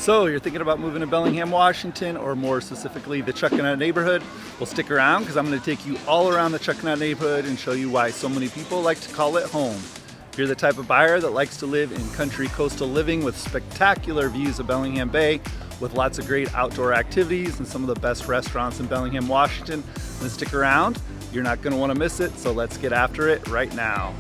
So you're thinking about moving to Bellingham, Washington, or more specifically the Chuckanut neighborhood? Well, stick around because I'm going to take you all around the Chuckanut neighborhood and show you why so many people like to call it home. If you're the type of buyer that likes to live in country coastal living with spectacular views of Bellingham Bay, with lots of great outdoor activities and some of the best restaurants in Bellingham, Washington, then stick around. You're not going to want to miss it, so let's get after it right now.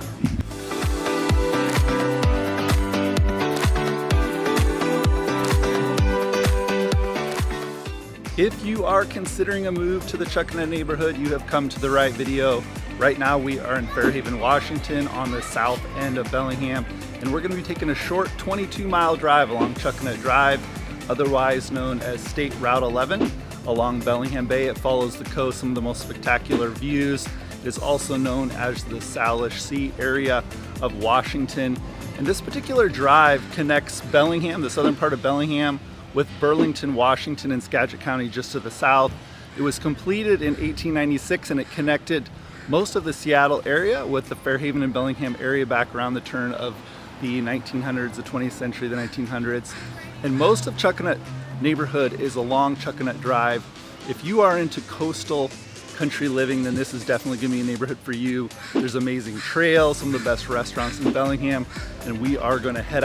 If you are considering a move to the Chuckanut neighborhood, you have come to the right video. Right now we are in Fairhaven, Washington on the south end of Bellingham, and we're going to be taking a short 22-mile drive along Chuckanut Drive, otherwise known as State Route 11. Along Bellingham Bay, it follows the coast, some of the most spectacular views. It is also known as the Salish Sea area of Washington. And this particular drive connects Bellingham, the southern part of Bellingham, with Burlington, Washington, and Skagit County just to the south. It was completed in 1896 and it connected most of the Seattle area with the Fairhaven and Bellingham area back around the turn of the 1900s, the 20th century, the 1900s. And most of Chuckanut neighborhood is along Chuckanut Drive. If you are into coastal country living, then this is definitely going to be a neighborhood for you. There's amazing trails, some of the best restaurants in Bellingham, and we are going to head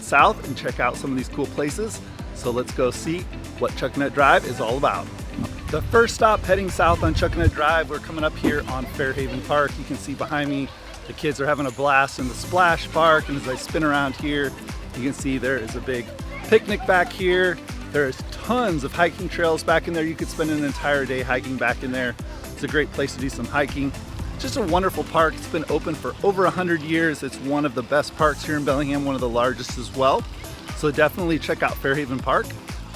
south and check out some of these cool places. So let's go see what Chuckanut Drive is all about. The first stop heading south on Chuckanut Drive, we're coming up here on Fairhaven Park. You can see behind me, the kids are having a blast in the splash park, and as I spin around here, you can see there is a big picnic back here. There's tons of hiking trails back in there. You could spend an entire day hiking back in there. It's a great place to do some hiking. Just a wonderful park. It's been open for over 100 years. It's one of the best parks here in Bellingham, one of the largest as well. So definitely check out Fairhaven Park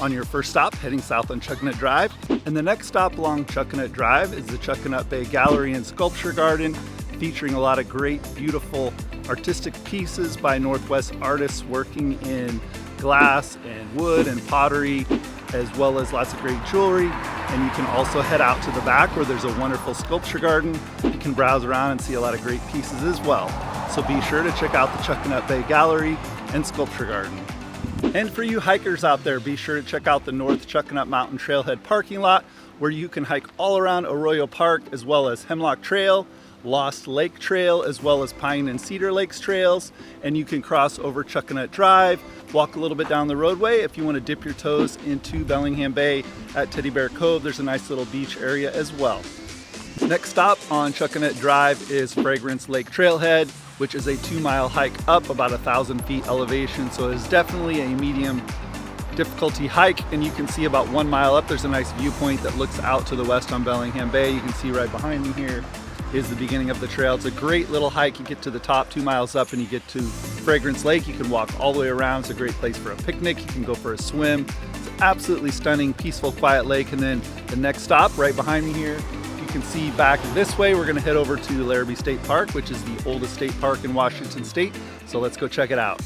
on your first stop heading south on Chuckanut Drive. And the next stop along Chuckanut Drive is the Chuckanut Bay Gallery and Sculpture Garden, featuring a lot of great, beautiful artistic pieces by Northwest artists working in glass and wood and pottery, as well as lots of great jewelry. And you can also head out to the back where there's a wonderful sculpture garden. You can browse around and see a lot of great pieces as well. So be sure to check out the Chuckanut Bay Gallery and Sculpture Garden. And for you hikers out there, be sure to check out the North Chuckanut Mountain Trailhead parking lot, where you can hike all around Arroyo Park, as well as Hemlock Trail, Lost Lake Trail, as well as Pine and Cedar Lakes trails. And you can cross over Chuckanut Drive, walk a little bit down the roadway if you want to dip your toes into Bellingham Bay at Teddy Bear Cove. There's a nice little beach area as well. Next stop on Chuckanut Drive is Fragrance Lake Trailhead, which is a 2-mile hike up about 1,000 feet elevation. So it is definitely a medium difficulty hike, and you can see about 1 mile up, there's a nice viewpoint that looks out to the west on Bellingham Bay. You can see right behind me here is the beginning of the trail. It's a great little hike. You get to the top 2 miles up and you get to Fragrance Lake. You can walk all the way around. It's a great place for a picnic. You can go for a swim. It's an absolutely stunning, peaceful, quiet lake. And then the next stop right behind me here, you can see back this way, we're going to head over to Larrabee State Park, which is the oldest state park in Washington State. So let's go check it out.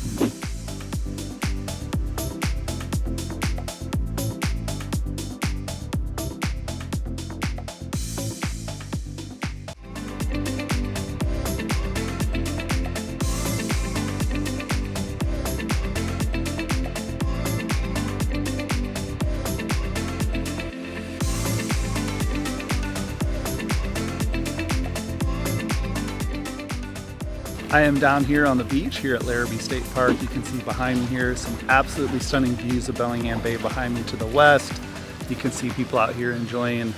I am down here on the beach here at Larrabee State Park. You can see behind me here some absolutely stunning views of Bellingham Bay behind me to the west. You can see people out here enjoying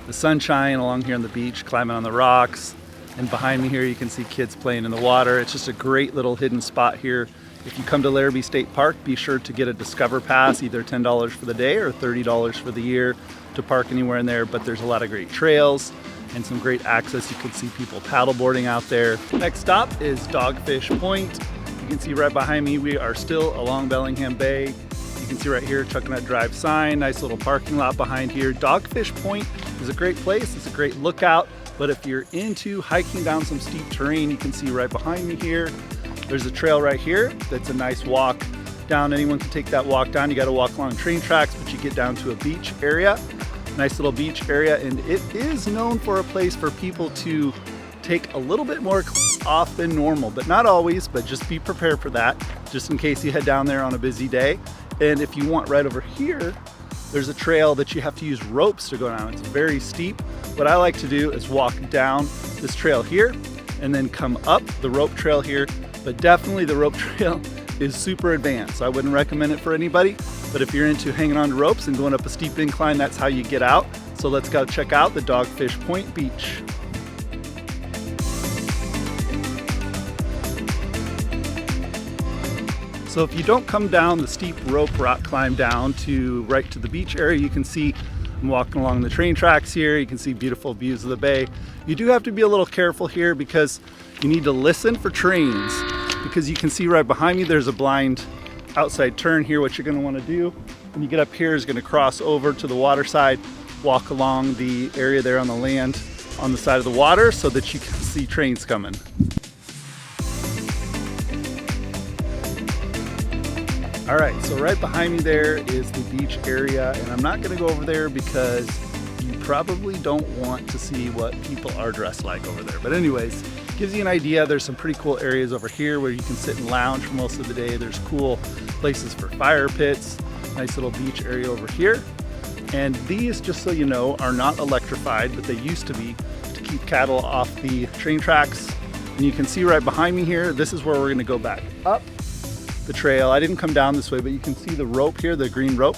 the sunshine along here on the beach, climbing on the rocks. And behind me here you can see kids playing in the water. It's just a great little hidden spot here. If you come to Larrabee State Park, be sure to get a Discover Pass, either $10 for the day or $30 for the year to park anywhere in there. But there's a lot of great trails and some great access. You can see people paddleboarding out there. Next stop is Dogfish Point. You can see right behind me, we are still along Bellingham Bay. You can see right here, Chuckanut Drive sign, nice little parking lot behind here. Dogfish Point is a great place. It's a great lookout, but if you're into hiking down some steep terrain, you can see right behind me here, there's a trail right here that's a nice walk down. Anyone can take that walk down. You got to walk along train tracks, but you get down to a beach area. Nice little beach area, and it is known for a place for people to take a little bit more off than normal, but not always, but just be prepared for that, just in case you head down there on a busy day. And if you want right over here, there's a trail that you have to use ropes to go down. It's very steep. What I like to do is walk down this trail here and then come up the rope trail here. But definitely the rope trail is super advanced. I wouldn't recommend it for anybody, but if you're into hanging on to ropes and going up a steep incline, that's how you get out. So let's go check out the Dogfish Point beach. So if you don't come down the steep rope rock climb down to right to the beach area, you can see I'm walking along the train tracks here. You can see beautiful views of the bay. You do have to be a little careful here because you need to listen for trains, because you can see right behind me there's a blind outside turn here. What you're going to want to do when you get up here is going to cross over to the water side, walk along the area there on the land on the side of the water so that you can see trains coming. All right, so right behind me there is the beach area, and I'm not gonna go over there because you probably don't want to see what people are dressed like over there. But anyways, gives you an idea. There's some pretty cool areas over here where you can sit and lounge for most of the day. There's cool places for fire pits, nice little beach area over here. And these, just so you know, are not electrified, but they used to be to keep cattle off the train tracks. And you can see right behind me here, this is where we're gonna go back up the trail. I didn't come down this way, but you can see the rope here, the green rope.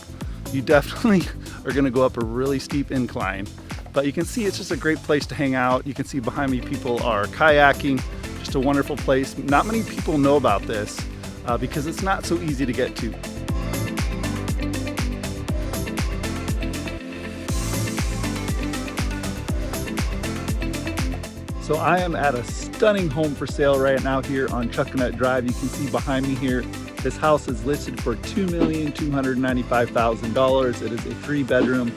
You definitely are gonna go up a really steep incline, but you can see it's just a great place to hang out. You can see behind me people are kayaking, just a wonderful place. Not many people know about this because it's not so easy to get to. So I am at a stunning home for sale right now here on Chuckanut Drive. You can see behind me here, this house is listed for $2,295,000. It is a 3-bedroom,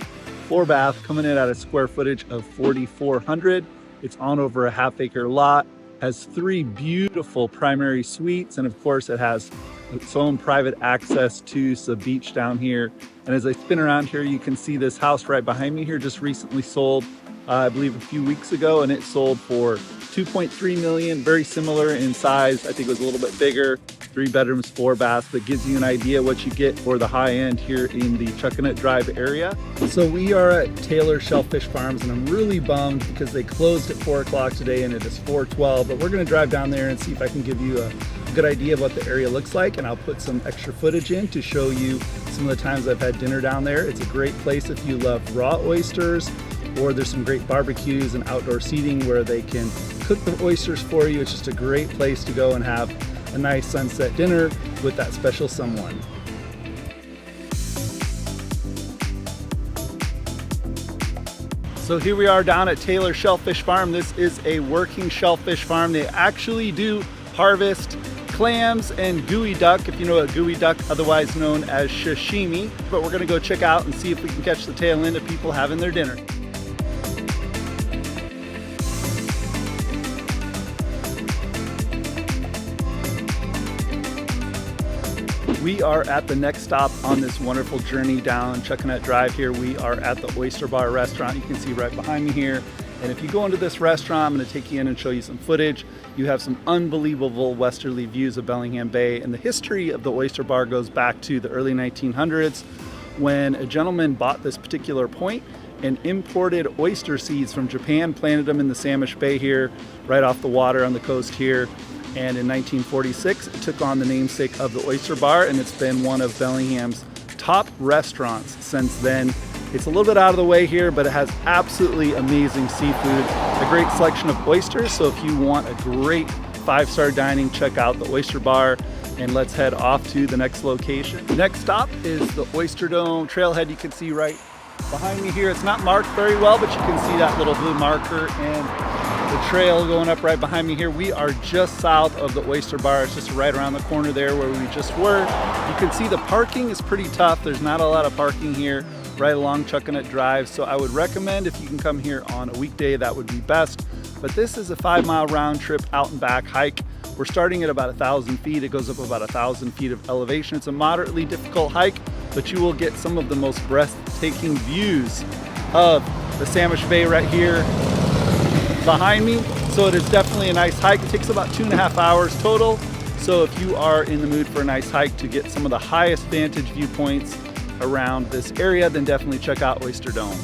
4-bath, coming in at a square footage of 4,400. It's on over a half-acre lot, has 3 beautiful primary suites, and of course it has its own private access to the beach down here. And as I spin around here, you can see this house right behind me here just recently sold. I believe a few weeks ago, and it sold for $2.3 million, very similar in size. I think it was a little bit bigger, 3 bedrooms, 4 baths, but gives you an idea what you get for the high end here in the Chuckanut Drive area. So we are at Taylor Shellfish Farms, and I'm really bummed because they closed at 4 o'clock today and it is 4:12, but we're gonna drive down there and see if I can give you a good idea of what the area looks like, and I'll put some extra footage in to show you some of the times I've had dinner down there. It's a great place if you love raw oysters, or there's some great barbecues and outdoor seating where they can cook the oysters for you. It's just a great place to go and have a nice sunset dinner with that special someone. So here we are down at Taylor Shellfish Farm. This is a working shellfish farm. They actually do harvest clams and gooey duck, if you know what gooey duck, otherwise known as sashimi. But we're gonna go check out and see if we can catch the tail end of people having their dinner. We are at the next stop on this wonderful journey down Chuckanut Drive here. We are at the Oyster Bar Restaurant. You can see right behind me here. And if you go into this restaurant, I'm gonna take you in and show you some footage. You have some unbelievable westerly views of Bellingham Bay. And the history of the Oyster Bar goes back to the early 1900s when a gentleman bought this particular point and imported oyster seeds from Japan, planted them in the Salish Bay here, right off the water on the coast here. And in 1946, it took on the namesake of the Oyster Bar, and it's been one of Bellingham's top restaurants since then. It's a little bit out of the way here, but it has absolutely amazing seafood, a great selection of oysters. So if you want a great 5-star dining, check out the Oyster Bar, and let's head off to the next location. The next stop is the Oyster Dome Trailhead. You can see right behind me here. It's not marked very well, but you can see that little blue marker and the trail going up right behind me here. We are just south of the Oyster Bar. It's just right around the corner there where we just were. You can see the parking is pretty tough. There's not a lot of parking here right along Chuckanut Drive. So I would recommend if you can come here on a weekday, that would be best. But this is a 5-mile round trip out and back hike. We're starting at about 1,000 feet. It goes up about 1,000 feet of elevation. It's a moderately difficult hike, but you will get some of the most breathtaking views of the Salish Bay right here behind me. So it is definitely a nice hike. It takes about 2.5 hours total. So if you are in the mood for a nice hike to get some of the highest vantage viewpoints around this area, then definitely check out Oyster Dome.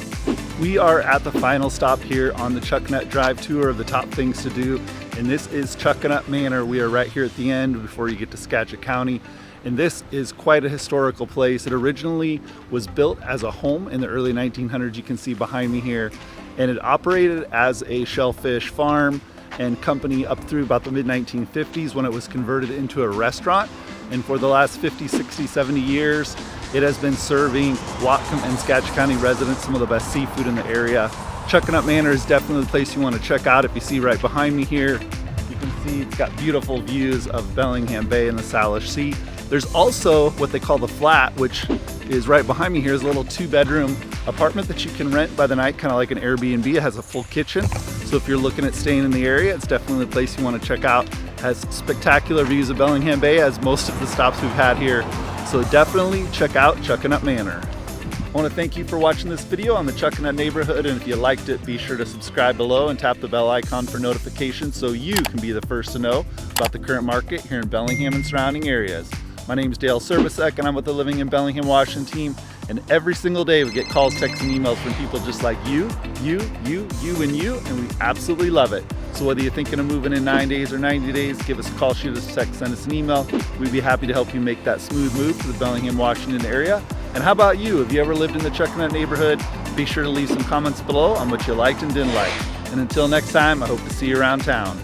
We are at the final stop here on the Chuckanut Drive tour of the top things to do, and this is Chuckanut Manor. We are right here at the end before you get to Skagit County, and this is quite a historical place. It originally was built as a home in the early 1900s, you can see behind me here, and it operated as a shellfish farm and company up through about the mid-1950s when it was converted into a restaurant. And for the last 50, 60, 70 years, it has been serving Whatcom and Skagit County residents some of the best seafood in the area. Chuckanut Manor is definitely the place you want to check out. If you see right behind me here, you can see it's got beautiful views of Bellingham Bay and the Salish Sea. There's also what they call the flat, which is right behind me here, is a little 2-bedroom apartment that you can rent by the night, kind of like an Airbnb. It has a full kitchen. So if you're looking at staying in the area, it's definitely the place you want to check out. It has spectacular views of Bellingham Bay, as most of the stops we've had here. So definitely check out Chuckanut Manor. I want to thank you for watching this video on the Chuckanut neighborhood, and if you liked it, be sure to subscribe below and tap the bell icon for notifications so you can be the first to know about the current market here in Bellingham and surrounding areas. My name is Dale Servicek, and I'm with the Living in Bellingham, Washington team, and every single day we get calls, texts, and emails from people just like you, and we absolutely love it. So whether you're thinking of moving in 9 days or 90 days, give us a call, shoot us a text, send us an email. We'd be happy to help you make that smooth move to the Bellingham, Washington area. And how about you? Have you ever lived in the Chuckanut neighborhood? Be sure to leave some comments below on what you liked and didn't like. And until next time, I hope to see you around town.